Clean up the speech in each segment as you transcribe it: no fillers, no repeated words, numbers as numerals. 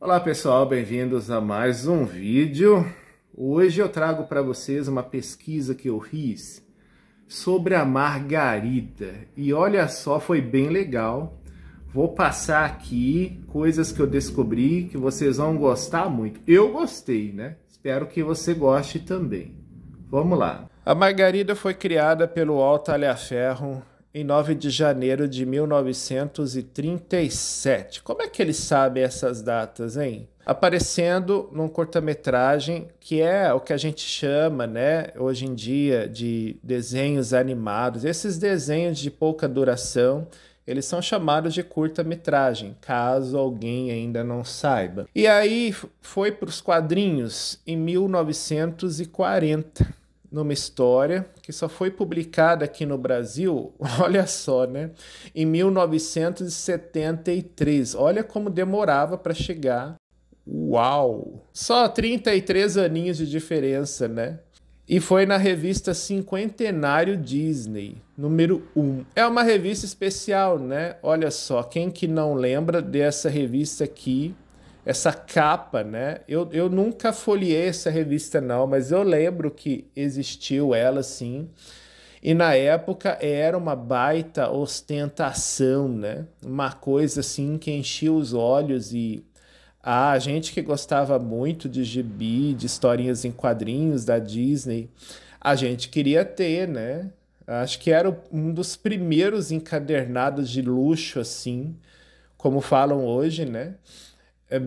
Olá pessoal, bem-vindos a mais um vídeo. Hoje eu trago para vocês uma pesquisa que eu fiz sobre a margarida. E olha só, foi bem legal. Vou passar aqui coisas que eu descobri que vocês vão gostar muito. Eu gostei, né? Espero que você goste também. Vamos lá. A margarida foi criada pelo Walter Taliaferro em 9 de janeiro de 1937. Como é que ele sabe essas datas, hein? Aparecendo num curta-metragem que é o que a gente chama, né, hoje em dia de desenhos animados. Esses desenhos de pouca duração, eles são chamados de curta-metragem, caso alguém ainda não saiba. E aí foi para os quadrinhos em 1940. Numa história que só foi publicada aqui no Brasil, olha só, né? Em 1973. Olha como demorava para chegar. Uau! Só 33 aninhos de diferença, né? E foi na revista Cinquentenário Disney, número 1. É uma revista especial, né? Olha só, quem que não lembra dessa revista aqui? Essa capa, né? Eu nunca folheei essa revista não, mas eu lembro que existiu ela sim. E na época era uma baita ostentação, né? Uma coisa assim que enchia os olhos e a gente que gostava muito de gibi, de historinhas em quadrinhos da Disney, a gente queria ter, né? Acho que era um dos primeiros encadernados de luxo assim, como falam hoje, né?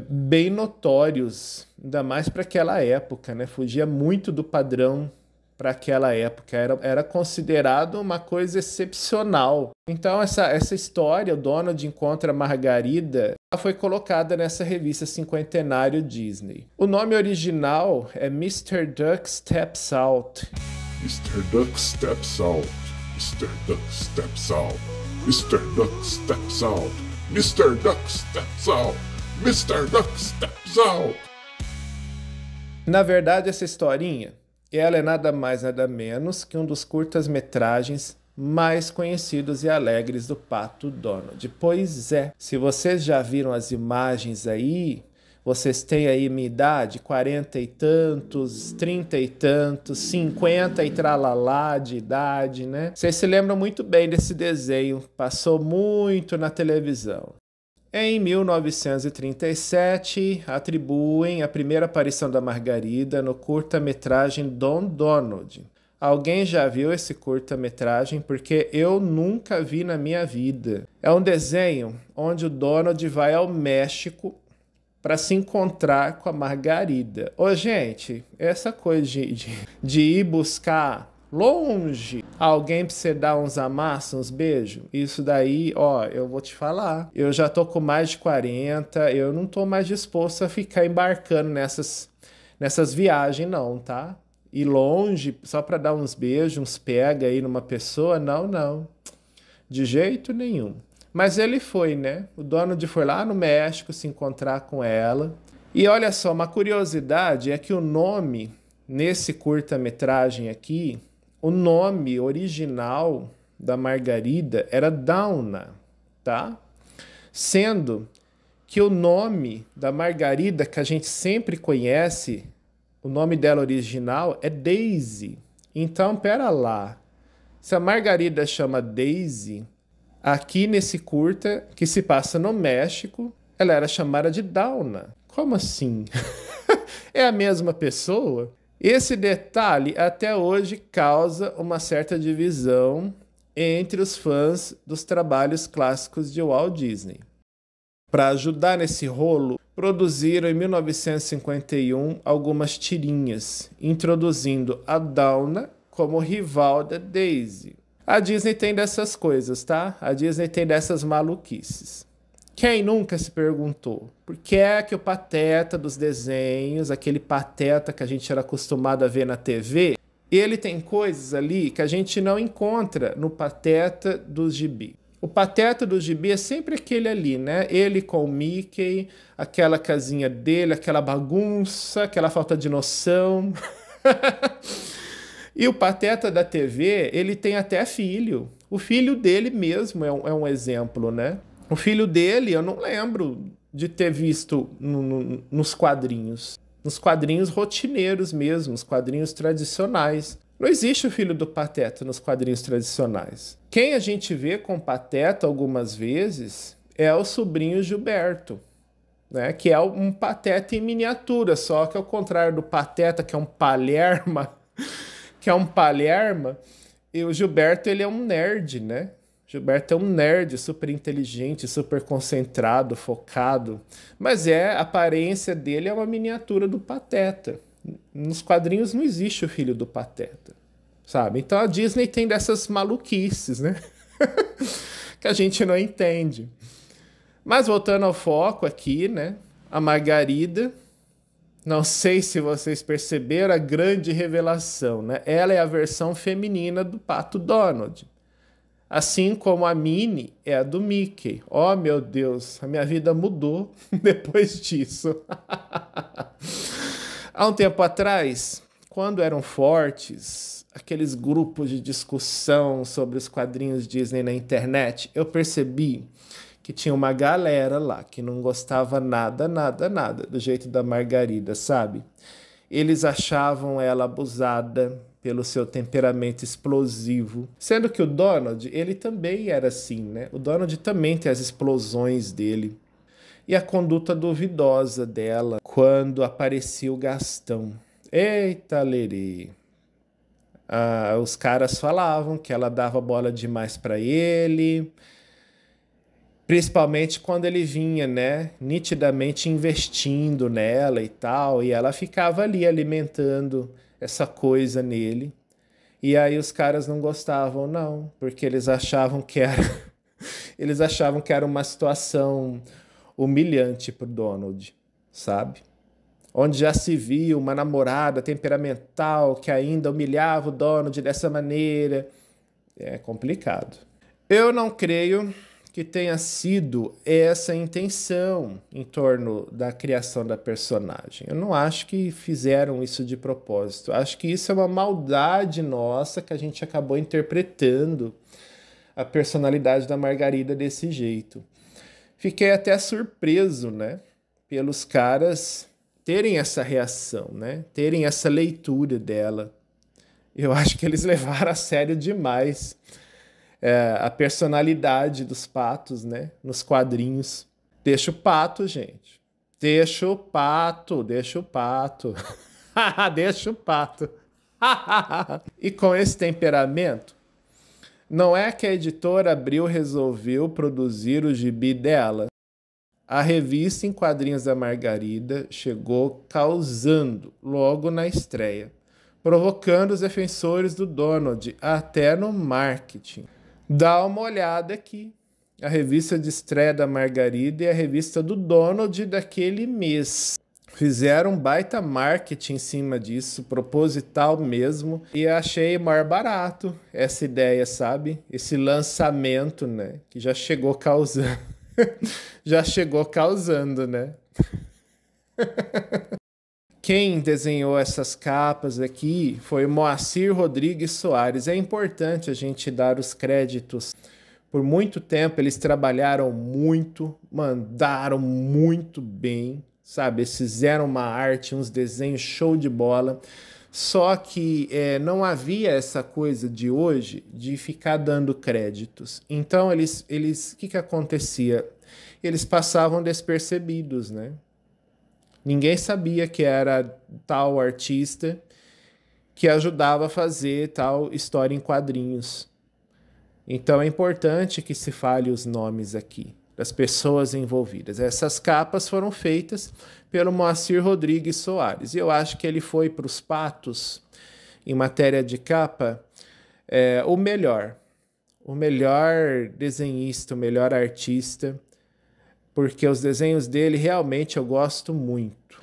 Bem notórios, ainda mais para aquela época, né? Fugia muito do padrão para aquela época, era considerado uma coisa excepcional. Então essa história, o Donald encontra a Margarida, ela foi colocada nessa revista Cinquentenário Disney. O nome original é Mr. Duck Steps Out. Mr. Duck steps out. Mr. Duck steps out. Mr. Duck steps out. Mr. Duck steps out. Mr. Duck steps out. Na verdade, essa historinha, ela é nada mais nada menos que um dos curtas-metragens mais conhecidos e alegres do Pato Donald. Pois é, se vocês já viram as imagens aí, vocês têm aí minha idade, 40 e tantos, 30 e tantos, 50 e tralalá de idade, né? Vocês se lembram muito bem desse desenho, passou muito na televisão. Em 1937, atribuem a primeira aparição da Margarida no curta-metragem Don Donald. Alguém já viu esse curta-metragem? Porque eu nunca vi na minha vida. É um desenho onde o Donald vai ao México para se encontrar com a Margarida. Ô, gente, essa coisa de ir buscar longe alguém pra você dar uns amassos, uns beijos, isso daí, ó, eu vou te falar, eu já tô com mais de 40, eu não tô mais disposto a ficar embarcando nessas viagens não, tá? Ir longe só pra dar uns beijos, uns pega aí numa pessoa, não, de jeito nenhum. Mas ele foi, né? O Donald foi lá no México se encontrar com ela. E olha só, uma curiosidade é que o nome, nesse curta-metragem aqui, o nome original da Margarida era Downa, tá? Sendo que o nome da Margarida que a gente sempre conhece, o nome dela original é Daisy. Então, pera lá. Se a Margarida chama Daisy, aqui nesse curta, que se passa no México, ela era chamada de Downa. Como assim? É a mesma pessoa? Esse detalhe até hoje causa uma certa divisão entre os fãs dos trabalhos clássicos de Walt Disney. Para ajudar nesse rolo, produziram em 1951 algumas tirinhas, introduzindo a Downa como rival da Daisy. A Disney tem dessas coisas, tá? A Disney tem dessas maluquices. Quem nunca se perguntou por que é que o Pateta dos desenhos, aquele Pateta que a gente era acostumado a ver na TV, ele tem coisas ali que a gente não encontra no Pateta dos gibi. O Pateta do gibi é sempre aquele ali, né? Ele com o Mickey, aquela casinha dele, aquela bagunça, aquela falta de noção. E o Pateta da TV, ele tem até filho. O filho dele mesmo é um exemplo, né? O filho dele, eu não lembro de ter visto nos quadrinhos rotineiros mesmo, os quadrinhos tradicionais. Não existe o filho do Pateta nos quadrinhos tradicionais. Quem a gente vê com Pateta algumas vezes é o sobrinho Gilberto, né? Que é um Pateta em miniatura, só que ao contrário do Pateta, que é um Palerma, e o Gilberto, ele é um nerd, né? Gilberto é um nerd super inteligente, super concentrado, focado, mas a aparência dele é uma miniatura do Pateta. Nos quadrinhos não existe o filho do Pateta, sabe? Então a Disney tem dessas maluquices, né? que a gente não entende. Mas voltando ao foco aqui, né? A Margarida, não sei se vocês perceberam a grande revelação, né? Ela é a versão feminina do Pato Donald. Assim como a Minnie é a do Mickey. Oh, meu Deus, a minha vida mudou depois disso. Há um tempo atrás, quando eram fortes aqueles grupos de discussão sobre os quadrinhos Disney na internet, eu percebi que tinha uma galera lá que não gostava nada do jeito da Margarida, sabe? Eles achavam ela abusada pelo seu temperamento explosivo. Sendo que o Donald, ele também era assim, né? O Donald também tem as explosões dele. E a conduta duvidosa dela quando aparecia o Gastão. Eita, lerê. Os caras falavam que ela dava bola demais para ele, principalmente quando ele vinha, né, nitidamente investindo nela e tal, e ela ficava ali alimentando essa coisa nele. E aí os caras não gostavam, não, porque eles achavam que era uma situação humilhante pro Donald, sabe? Onde já se viu uma namorada temperamental que ainda humilhava o Donald dessa maneira. É complicado. Eu não creio que tenha sido essa a intenção em torno da criação da personagem. Eu não acho que fizeram isso de propósito. Acho que isso é uma maldade nossa que a gente acabou interpretando a personalidade da Margarida desse jeito. Fiquei até surpreso, né, pelos caras terem essa reação, né, terem essa leitura dela. Eu acho que eles levaram a sério demais a personalidade dos patos, né, nos quadrinhos. Deixa o pato, gente. Deixa o pato. Deixa o pato. E com esse temperamento, não é que a editora Abril resolveu produzir o gibi dela. A revista em quadrinhos da Margarida chegou causando logo na estreia, provocando os defensores do Donald até no marketing. Dá uma olhada aqui. A revista de estreia da Margarida e a revista do Donald daquele mês. Fizeram um baita marketing em cima disso, proposital mesmo. E achei mais barato essa ideia, sabe? Esse lançamento, né? Que já chegou causando. Já chegou causando, né? Quem desenhou essas capas aqui foi o Moacir Rodrigues Soares. É importante a gente dar os créditos. Por muito tempo eles trabalharam muito, mandaram muito bem, sabe? Eles fizeram uma arte, uns desenhos show de bola. Só que não havia essa coisa de hoje de ficar dando créditos. Então, o que acontecia? Eles passavam despercebidos, né? Ninguém sabia que era tal artista que ajudava a fazer tal história em quadrinhos. Então é importante que se fale os nomes aqui, das pessoas envolvidas. Essas capas foram feitas pelo Moacir Rodrigues Soares. E eu acho que ele foi para os patos, em matéria de capa, o melhor desenhista, o melhor artista, porque os desenhos dele realmente eu gosto muito.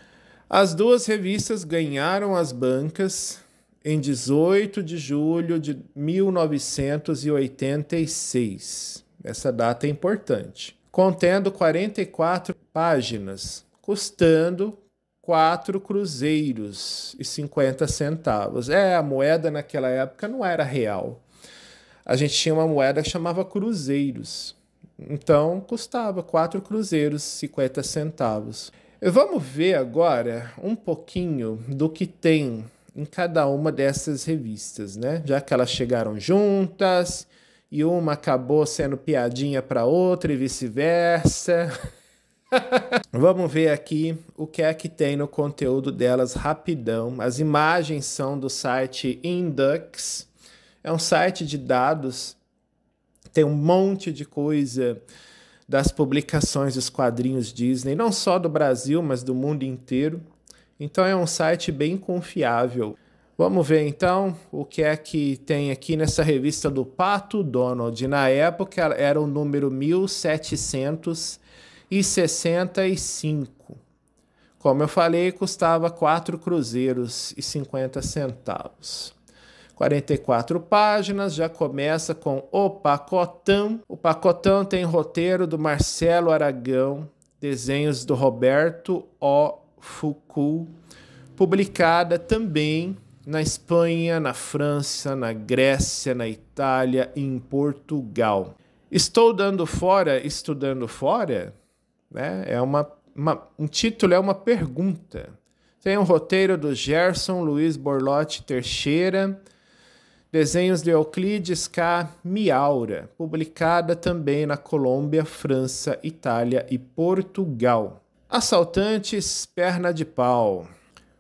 As duas revistas ganharam as bancas em 18 de julho de 1986. Essa data é importante. Contendo 44 páginas, custando 4 cruzeiros e 50 centavos. A moeda naquela época não era real. A gente tinha uma moeda que chamava cruzeiros. Então, custava 4 cruzeiros, 50 centavos. Vamos ver agora um pouquinho do que tem em cada uma dessas revistas, né? Já que elas chegaram juntas e uma acabou sendo piadinha para outra e vice-versa. Vamos ver aqui o que é que tem no conteúdo delas rapidão. As imagens são do site Indux. É um site de dados. Tem um monte de coisa das publicações dos quadrinhos Disney, não só do Brasil, mas do mundo inteiro. Então é um site bem confiável. Vamos ver então o que é que tem aqui nessa revista do Pato Donald. Na época era o número 1765. Como eu falei, custava 4 cruzeiros e 50 centavos. 44 páginas, já começa com o pacotão. O pacotão tem roteiro do Marcelo Aragão, desenhos do Roberto O. Foucault, publicada também na Espanha, na França, na Grécia, na Itália e em Portugal. Estou dando fora, estudando fora? Né? Um título é uma pergunta. Tem um roteiro do Gerson Luiz Borlotti Teixeira, desenhos de Euclides K. Miaura, publicada também na Colômbia, França, Itália e Portugal. Assaltantes Perna de Pau.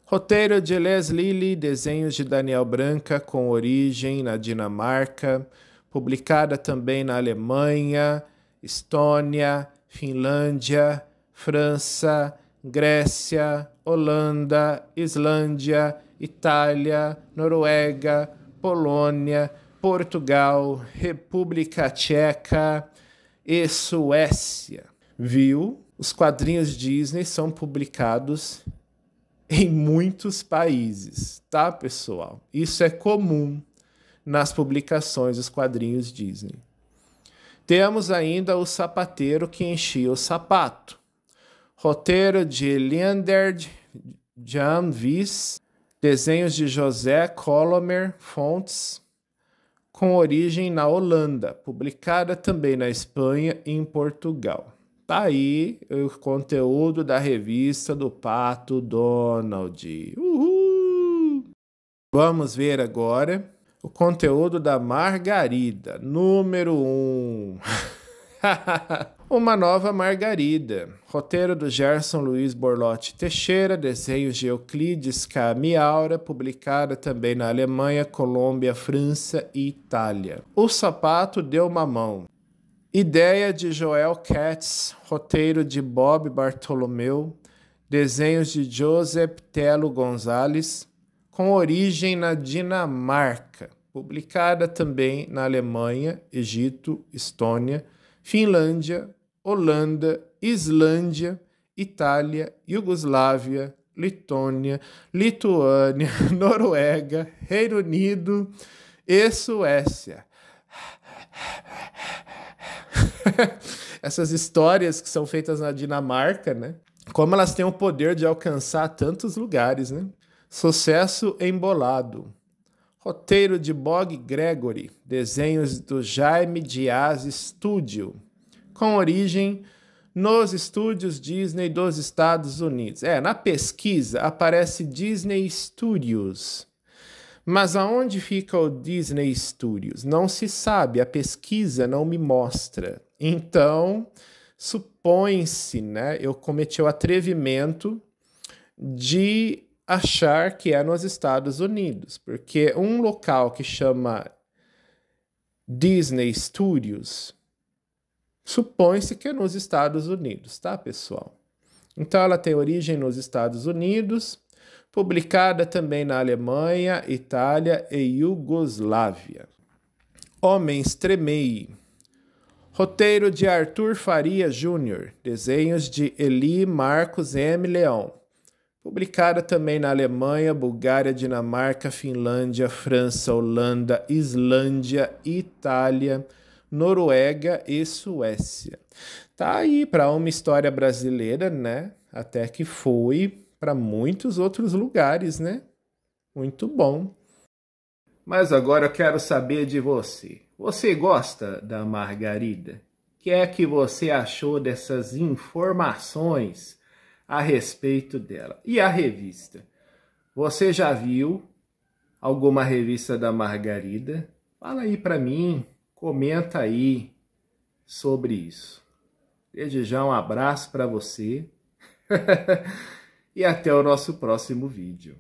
Roteiro de Les Lilly, desenhos de Daniel Branca, com origem na Dinamarca, publicada também na Alemanha, Estônia, Finlândia, França, Grécia, Holanda, Islândia, Itália, Noruega, Polônia, Portugal, República Tcheca e Suécia. Viu? Os quadrinhos Disney são publicados em muitos países, tá, pessoal? Isso é comum nas publicações dos quadrinhos Disney. Temos ainda o sapateiro que enchia o sapato. Roteiro de Leander Jan Vis, desenhos de José Colomer Fontes, com origem na Holanda, publicada também na Espanha e em Portugal. Tá aí o conteúdo da revista do Pato Donald. Uhul! Vamos ver agora o conteúdo da Margarida, número 1. Uma nova Margarida. Roteiro do Gerson Luiz Borlotti Teixeira, desenhos de Euclides K. Miaura, publicada também na Alemanha, Colômbia, França e Itália. O Sapato Deu Mamão. Ideia de Joel Katz, roteiro de Bob Bartolomeu, desenhos de Joseph Telo Gonzalez, com origem na Dinamarca, publicada também na Alemanha, Egito, Estônia, Finlândia, Holanda, Islândia, Itália, Iugoslávia, Letônia, Lituânia, Noruega, Reino Unido e Suécia. Essas histórias que são feitas na Dinamarca, né? Como elas têm o poder de alcançar tantos lugares, né? Sucesso Embolado. Roteiro de Bog Gregory, desenhos do Jaime Diaz Studio, com origem nos estúdios Disney dos Estados Unidos. Na pesquisa aparece Disney Studios. Mas aonde fica o Disney Studios? Não se sabe, a pesquisa não me mostra. Então, supõe-se, né? Eu cometi o atrevimento de achar que é nos Estados Unidos, porque um local que chama Disney Studios, supõe-se que é nos Estados Unidos, tá, pessoal? Então, ela tem origem nos Estados Unidos, publicada também na Alemanha, Itália e Iugoslávia. Homens Tremei. Roteiro de Arthur Faria Jr., desenhos de Eli Marcos M. Leão. Publicada também na Alemanha, Bulgária, Dinamarca, Finlândia, França, Holanda, Islândia, Itália, Noruega e Suécia. Tá aí para uma história brasileira, né? Até que foi para muitos outros lugares, né? Muito bom. Mas agora eu quero saber de você. Você gosta da Margarida? que é que você achou dessas informações a respeito dela? E a revista? Você já viu alguma revista da Margarida? Fala aí para mim, comenta aí sobre isso. Desde já um abraço para você e até o nosso próximo vídeo.